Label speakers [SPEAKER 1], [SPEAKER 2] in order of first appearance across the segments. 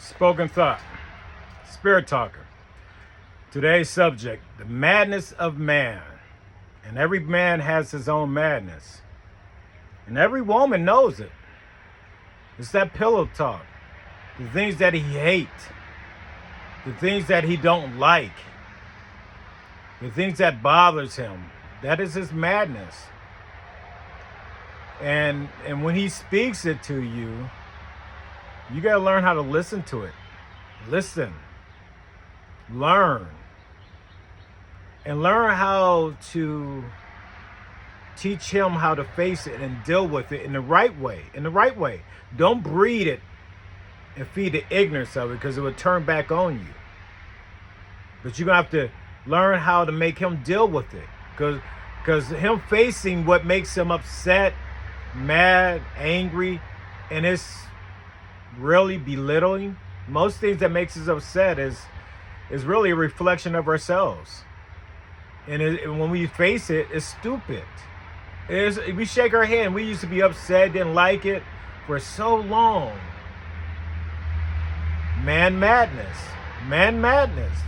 [SPEAKER 1] Spoken thought, spirit talker. Today's subject, the madness of man. And every man has his own madness. And every woman knows it. It's that pillow talk. The things that he hates. The things that he don't like. The things that bothers him. That is his madness. And when he speaks it to you, you got to learn how to listen to it. Listen. Learn. And learn how to teach him how to face it and deal with it in the right way. In the right way. Don't breed it and feed the ignorance of it, because it will turn back on you. But you're going to have to learn how to make him deal with it. Because him facing what makes him upset, mad, angry, and it's really belittling. Most things that makes us upset is really a reflection of ourselves. And when we face it, it's stupid. We shake our head. We used to be upset, didn't like it for so long. Man madness. Man madness.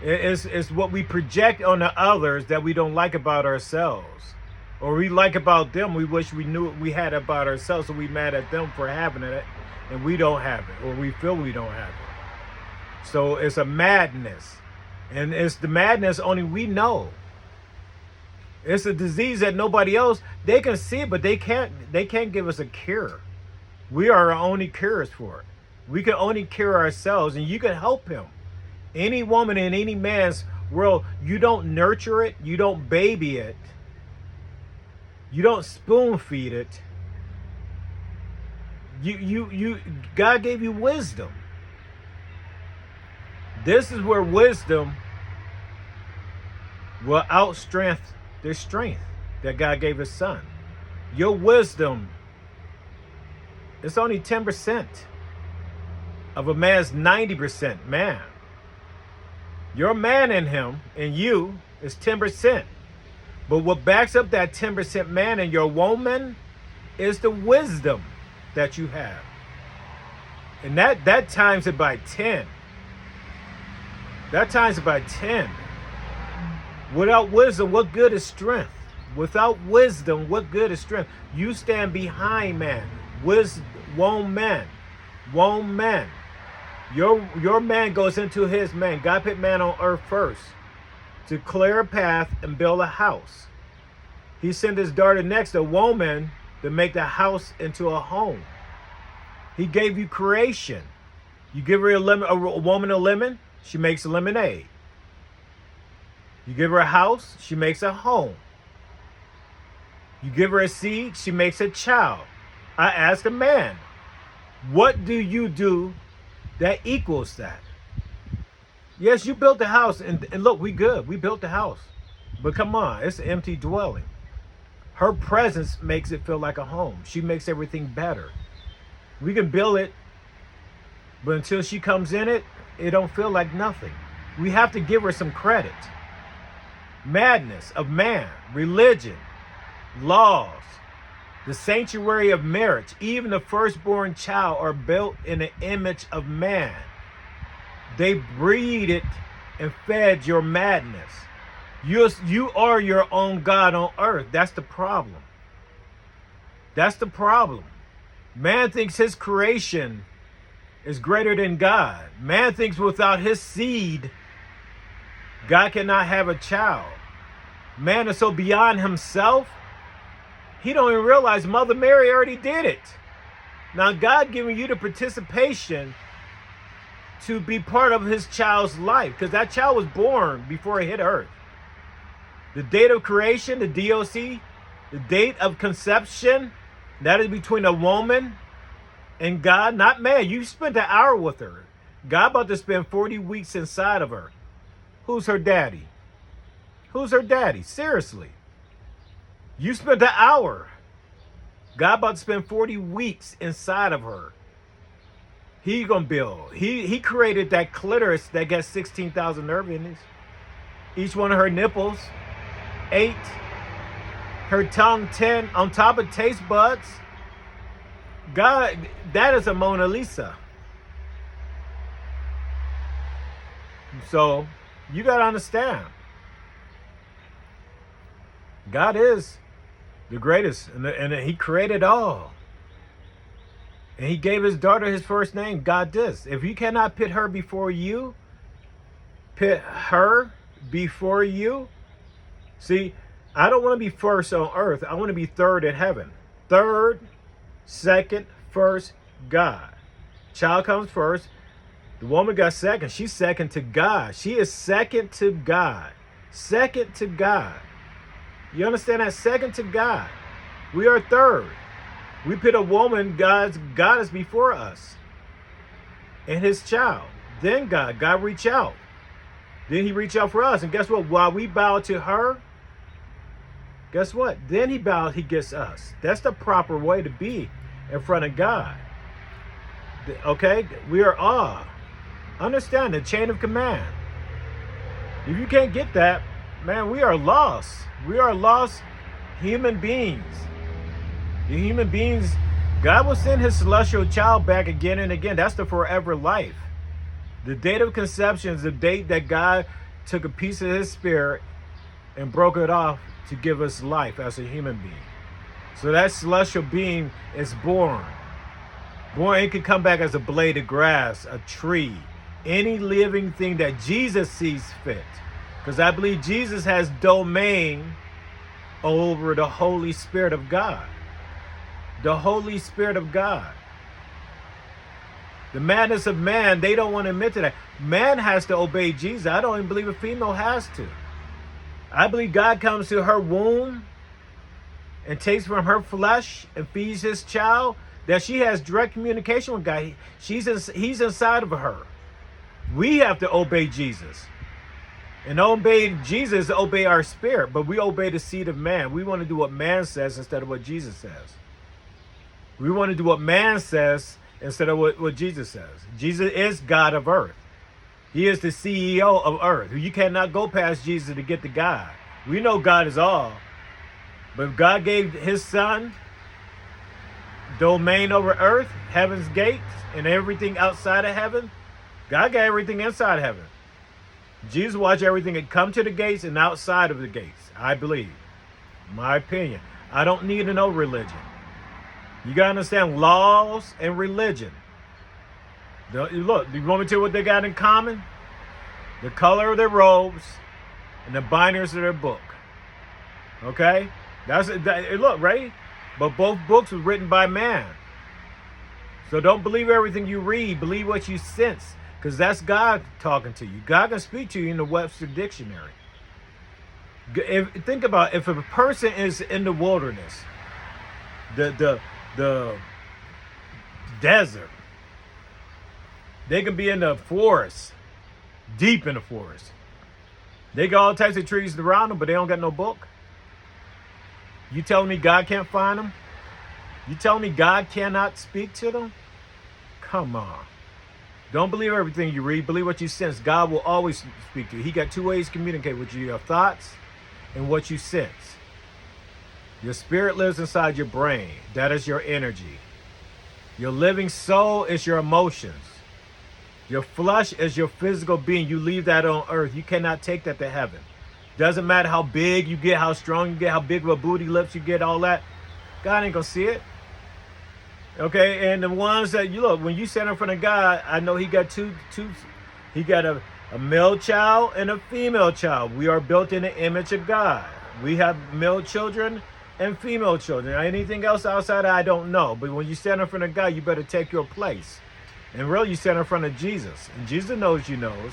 [SPEAKER 1] It's what we project on the others that we don't like about ourselves. Or we like about them, we wish we knew we had about ourselves, so we mad at them for having it, and we don't have it, or we feel we don't have it. So it's a madness. And it's the madness only we know. It's a disease that nobody else, they can see it, but they can't give us a cure. We are our only cures for it. We can only cure ourselves, and you can help him. Any woman in any man's world, you don't nurture it, you don't baby it, you don't spoon feed it. God gave you wisdom. This is where wisdom will outstrength the strength that God gave his son. Your wisdom is only 10% of a man's 90% man. Your man in him and you is 10%. But what backs up that 10% man in your woman is the wisdom that you have. And that times it by 10. That times it by 10. Without wisdom, what good is strength? Without wisdom, what good is strength? You stand behind man. Woman. Your man goes into his man. God put man on earth first to clear a path and build a house. He sent his daughter next, a woman, to make the house into a home. He gave you creation. You give her a woman a lemon, she makes a lemonade. You give her a house, she makes a home. You give her a seed, she makes a child. I asked a man, what do you do that equals that? Yes, you built the house, and look, we good. We built the house. But come on, it's an empty dwelling. Her presence makes it feel like a home. She makes everything better. We can build it, but until she comes in it, it don't feel like nothing. We have to give her some credit. Madness of man, religion, laws, the sanctuary of marriage, even the firstborn child are built in the image of man. They breed it and fed your madness. You are your own God on earth. That's the problem. That's the problem. Man thinks his creation is greater than God. Man thinks without his seed, God cannot have a child. Man is so beyond himself, he don't even realize Mother Mary already did it. Now God giving you the participation to be part of his child's life, because that child was born before it hit earth. The date of creation, the DOC, the date of conception, that is between a woman and God, not man. You spent an hour with her. God about to spend 40 weeks inside of her. Who's her daddy? Who's her daddy? Seriously. You spent an hour. God about to spend 40 weeks inside of her. He gonna build. He created that clitoris that got 16,000 nerve endings. Each one of her nipples, 8. Her tongue, 10. On top of taste buds. God, that is a Mona Lisa. So you got to understand, God is the greatest, and he created all. And he gave his daughter his first name, God this. If you cannot put her before you, see, I don't want to be first on earth. I want to be third in heaven. Third, second, first, God. Child comes first. The woman got second. She's second to God. She is second to God. Second to God. You understand that? Second to God. We are third. We put a woman, God is before us. And his child. Then God reach out. Then he reach out for us. And guess what? While we bow to her, guess what? Then he gets us. That's the proper way to be in front of God. Okay? We are all. Understand the chain of command. If you can't get that, man, we are lost. We are lost human beings. The human beings, God will send his celestial child back again and again. That's the forever life. The date of conception is the date that God took a piece of his spirit and broke it off to give us life as a human being. So that celestial being is born. It can come back as a blade of grass, a tree, any living thing that Jesus sees fit. Because I believe Jesus has domain over the Holy Spirit of God. The Holy Spirit of God. The madness of man, they don't want to admit to that. Man has to obey Jesus. I don't even believe a female has to. I believe God comes to her womb and takes from her flesh and feeds his child, that she has direct communication with God. He's inside of her. We have to obey Jesus. And obey Jesus, obey our spirit, but we obey the seed of man. We want to do what man says instead of what Jesus says. We want to do what man says instead of what Jesus says. Jesus is God of earth. He is the CEO of earth. You cannot go past Jesus to get to God. We know God is all. But God gave his son domain over earth, heaven's gates, and everything outside of heaven. God got everything inside heaven. Jesus watched everything that come to the gates and outside of the gates, I believe. My opinion. I don't need to know religion. You got to understand laws and religion. Look, you want me to tell you what they got in common? The color of their robes and the binders of their book. Okay? Look, right? But both books were written by man. So don't believe everything you read. Believe what you sense. Because that's God talking to you. God can speak to you in the Webster Dictionary. Think about if a person is in the wilderness, the desert. They can be in the forest, deep in the forest. They got all types of trees around them, but they don't got no book. You telling me God can't find them? You telling me God cannot speak to them? Come on. Don't believe everything you read. Believe what you sense. God will always speak to you. He got two ways to communicate with you: your thoughts and what you sense. Your spirit lives inside your brain. That is your energy. Your living soul is your emotions. Your flesh is your physical being. You leave that on earth. You cannot take that to heaven. Doesn't matter how big you get, how strong you get, how big of a booty lips you get, all that. God ain't gonna see it. Okay, and the ones that you look, when you stand in front of God, I know he got two he got a male child and a female child. We are built in the image of God. We have male children and female children. Anything else outside, I don't know. But when you stand in front of God, you better take your place. And really, you stand in front of Jesus. And Jesus knows you knows.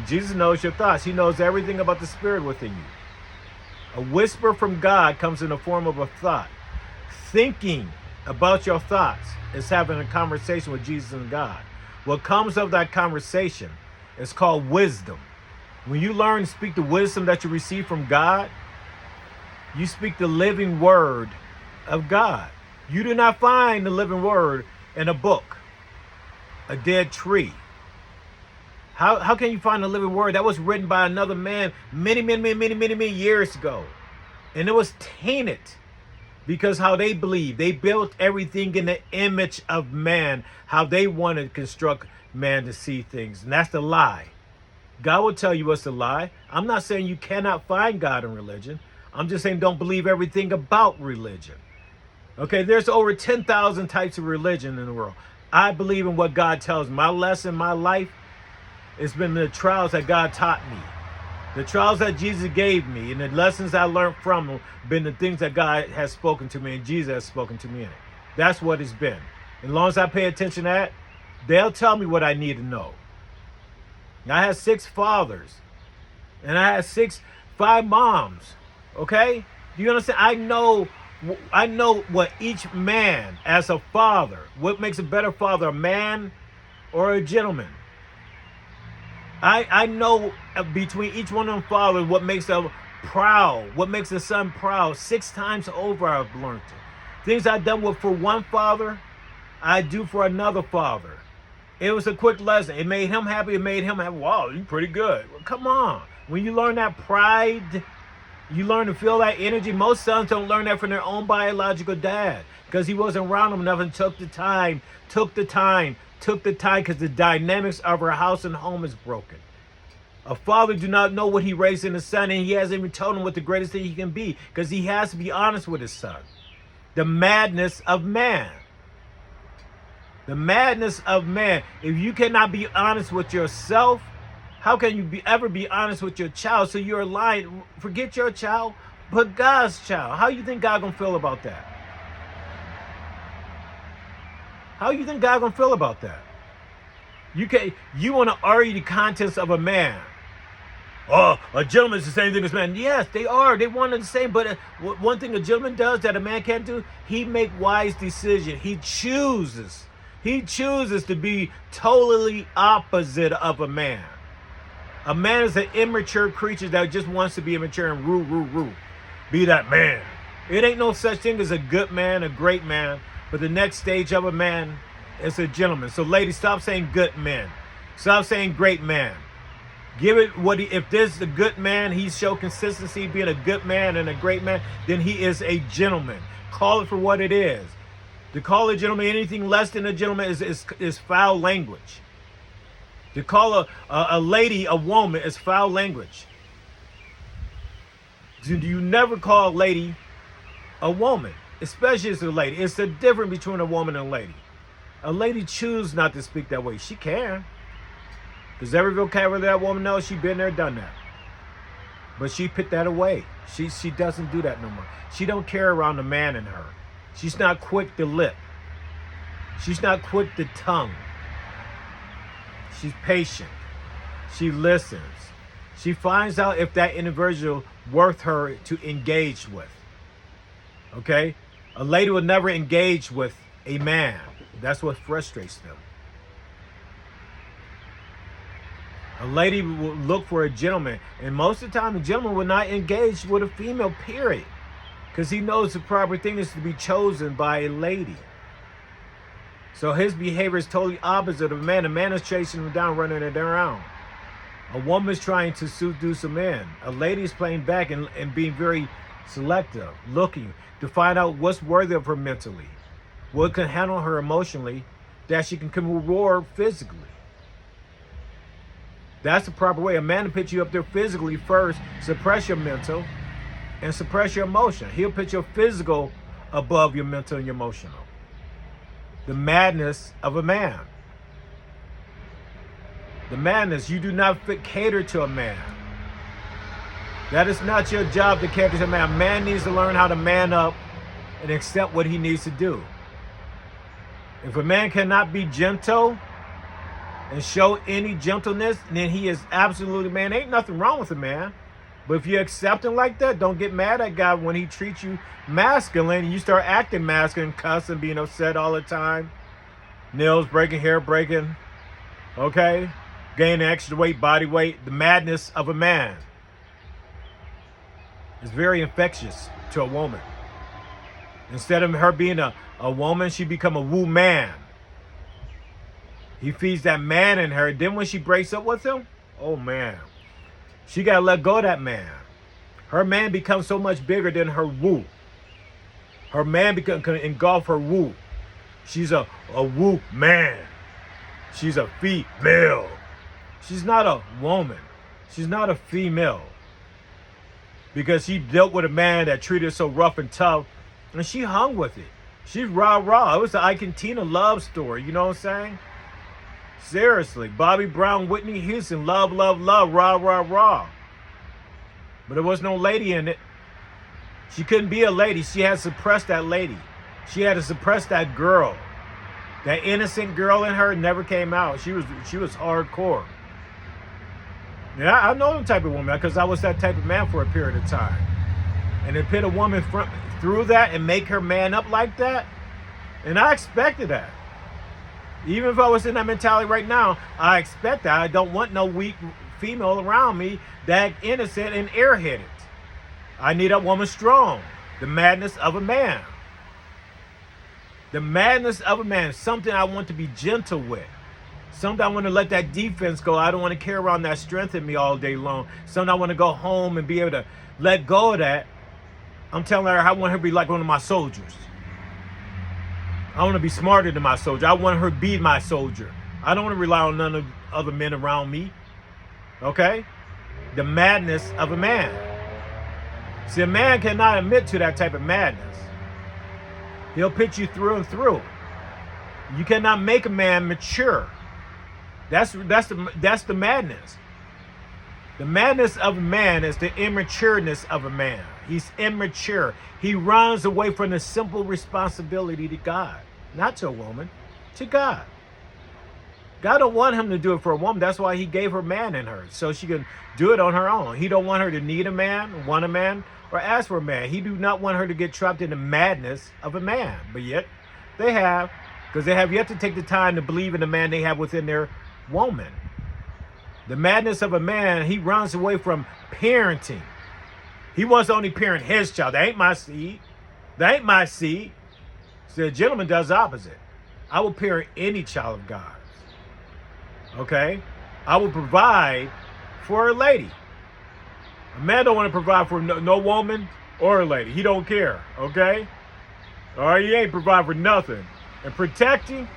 [SPEAKER 1] Jesus knows your thoughts. He knows everything about the spirit within you. A whisper from God comes in the form of a thought. Thinking about your thoughts is having a conversation with Jesus and God. What comes of that conversation is called wisdom. When you learn to speak the wisdom that you receive from God, you speak the living word of God. You do not find the living word in a book, a dead tree. How can you find the living word that was written by another man many years ago? And it was tainted because how they believed. They built everything in the image of man, how they wanted to construct man to see things. And that's the lie. God will tell you what's a lie. I'm not saying you cannot find God in religion. I'm just saying don't believe everything about religion. Okay, there's over 10,000 types of religion in the world. I believe in what God tells me. My lesson in my life has been the trials that God taught me. The trials that Jesus gave me and the lessons I learned from him been the things that God has spoken to me and Jesus has spoken to me in it. That's what it's been. As long as I pay attention to that, they'll tell me what I need to know. I had 6 fathers and I had 5 moms. Okay? Do you understand? I know what each man as a father, what makes a better father, a man or a gentleman. I know between each one of them fathers what makes them proud, what makes a son proud. 6 times over I've learned it. Things I've done with for one father, I do for another father. It was a quick lesson. It made him happy. It made him happy. Wow, you're pretty good. Well, come on. When you learn that pride, you learn to feel that energy. Most sons don't learn that from their own biological dad because he wasn't around them enough and took the time because the dynamics of our house and home is broken. A father do not know what he raised in his son, and he hasn't even told him what the greatest thing he can be because he has to be honest with his son. The madness of man. The madness of man. If you cannot be honest with yourself, how can you ever be honest with your child? So you're lying. Forget your child, but God's child. How you think God gonna feel about that? How you think God gonna feel about that? You want to argue the contents of a man. Oh, a gentleman is the same thing as a man. Yes, they are. They one and the same. But one thing a gentleman does that a man can't do, he make wise decisions. He chooses to be totally opposite of a man. A man is an immature creature that just wants to be immature and rule. Be that man. It ain't no such thing as a good man, a great man. But the next stage of a man is a gentleman. So ladies, stop saying good men. Stop saying great man. Give it if this is a good man, he show consistency being a good man and a great man, then he is a gentleman. Call it for what it is. To call a gentleman anything less than a gentleman is foul language. To call a lady a woman is foul language. You never call a lady a woman, especially as a lady. It's the difference between a woman and a lady. A lady chooses not to speak that way. She can. Because every vocabulary that woman knows, she been there, done that. But she put that away. She doesn't do that no more. She don't care around the man in her. She's not quick to lip. She's not quick to tongue. She's patient. She listens. She finds out if that individual worth her to engage with. Okay? A lady will never engage with a man. That's what frustrates them. A lady will look for a gentleman, and most of the time a gentleman will not engage with a female, period. Because he knows the proper thing is to be chosen by a lady. So his behavior is totally opposite of a man. A man is chasing him down, running it around. A woman is trying to seduce a man. A lady is playing back and being very selective, looking to find out what's worthy of her mentally, what can handle her emotionally, that she can reward physically. That's the proper way. A man will put you up there physically first, suppress your mental, and suppress your emotion. He'll put your physical above your mental and your emotional. The madness of a man. The madness. You do not cater to a man. That is not your job to cater to a man. A man needs to learn how to man up and accept what he needs to do. If a man cannot be gentle and show any gentleness, then he is absolutely man. Ain't nothing wrong with a man. But if you accept him like that, don't get mad at God when he treats you masculine and you start acting masculine, cussing, being upset all the time. Nails breaking, hair breaking. Okay? Gaining extra weight, body weight. The madness of a man is very infectious to a woman. Instead of her being a woman, she become a woo man. He feeds that man in her. Then when she breaks up with him, oh man, she got to let go of that man. Her man becomes so much bigger than her woo. Her man can engulf her woo. She's a woo man. She's a female. She's not a woman. She's not a female. Because she dealt with a man that treated her so rough and tough, and she hung with it. She's rah-rah. It was the Ike and Tina love story, you know what I'm saying? Seriously, Bobby Brown, Whitney Houston, love, love, love, rah-rah-rah. But there was no lady in it. She couldn't be a lady. She had to suppress that lady. She had to suppress that girl. That innocent girl in her never came out. She was hardcore. Yeah, I know the type of woman because I was that type of man for a period of time. And to put a woman through that and make her man up like that, and I expected that. Even if I was in that mentality right now, I expect that. I don't want no weak female around me that innocent and airheaded. I need a woman strong. The madness of a man. The madness of a man. Something I want to be gentle with. Something I want to let that defense go. I don't want to carry around that strength in me all day long. Something I want to go home and be able to let go of that. I'm telling her I want her to be like one of my soldiers. I want to be smarter than my soldier. I want her to be my soldier. I don't want to rely on none of other men around me. Okay? The madness of a man. See, a man cannot admit to that type of madness. He'll put you through and through. You cannot make a man mature. That's the madness. The madness of a man is the immatureness of a man. He's immature. He runs away from the simple responsibility to God. Not to a woman, to God. God don't want him to do it for a woman. That's why he gave her man in her, so she can do it on her own. He don't want her to need a man, want a man, or ask for a man. He do not want her to get trapped in the madness of a man. But yet, they have, because they have yet to take the time to believe in the man they have within their woman. The madness of a man, he runs away from parenting. He wants to only parent his child. That ain't my seed. That ain't my seed. So the gentleman does the opposite. I will parent any child of God. Okay? I will provide for a lady. A man don't want to provide for no woman or a lady. He don't care. Okay? Or he ain't provide for nothing. And protecting,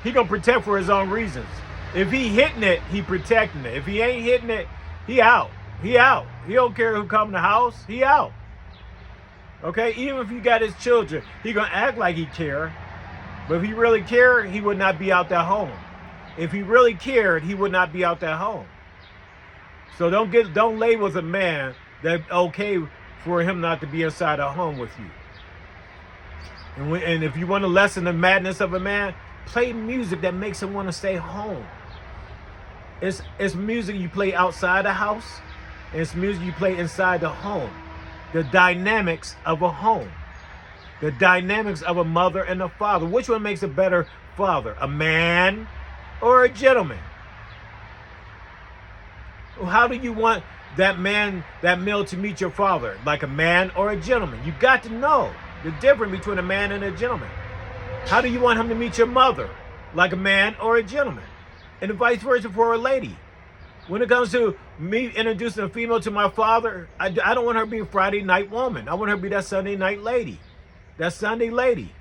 [SPEAKER 1] he gonna protect for his own reasons. If he hitting it, he protecting it. If he ain't hitting it, he out. He out. He don't care who come in the house. He out. Okay? Even if he got his children, he gonna act like he care. But if he really cared, he would not be out that home. If he really cared, he would not be out that home. So don't lay with a man that okay for him not to be inside a home with you. And if you want to lessen the madness of a man, play music that makes him want to stay home. It's music you play outside the house, and it's music you play inside the home. The dynamics of a home. The dynamics of a mother and a father. Which one makes a better father? A man or a gentleman? How do you want that man, that male to meet your father? Like a man or a gentleman? You got to know the difference between a man and a gentleman. How do you want him to meet your mother? Like a man or a gentleman? And vice versa for a lady. When it comes to me introducing a female to my father, I don't want her to be a Friday night woman. I want her to be that Sunday night lady. That Sunday lady.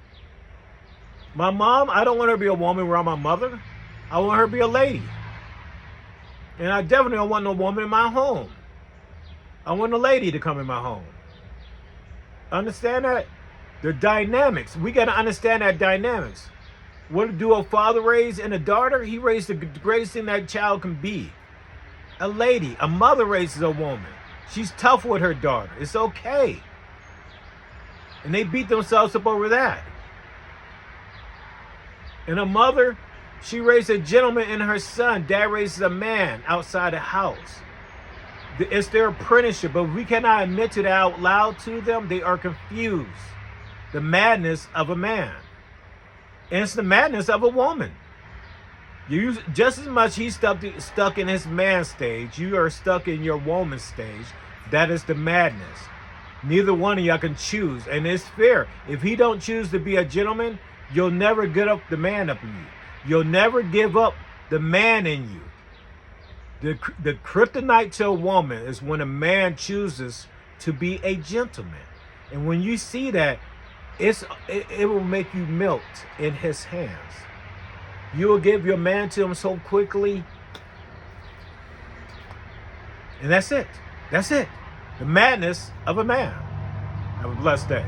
[SPEAKER 1] My mom, I don't want her to be a woman around my mother. I want her to be a lady. And I definitely don't want no woman in my home. I want a lady to come in my home. Understand that? The dynamics. We got to understand that dynamics. What do a father raise and a daughter? He raised the greatest thing that child can be. A lady. A mother raises a woman. She's tough with her daughter. It's okay. And they beat themselves up over that. And a mother, she raised a gentleman and her son. Dad raises a man outside the house. It's their apprenticeship, but we cannot admit to that out loud to them. They are confused. The madness of a man. And it's the madness of a woman. You just as much he's stuck in his man stage, you are stuck in your woman stage. That is the madness. Neither one of y'all can choose, and it's fair. If he don't choose to be a gentleman, you'll never get up the man up in you. You'll never give up the man in you. The kryptonite to a woman is when a man chooses to be a gentleman. And when you see that, it will make you melt in his hands. You will give your man to him so quickly. And that's it. That's it. The madness of a man. Have a blessed day.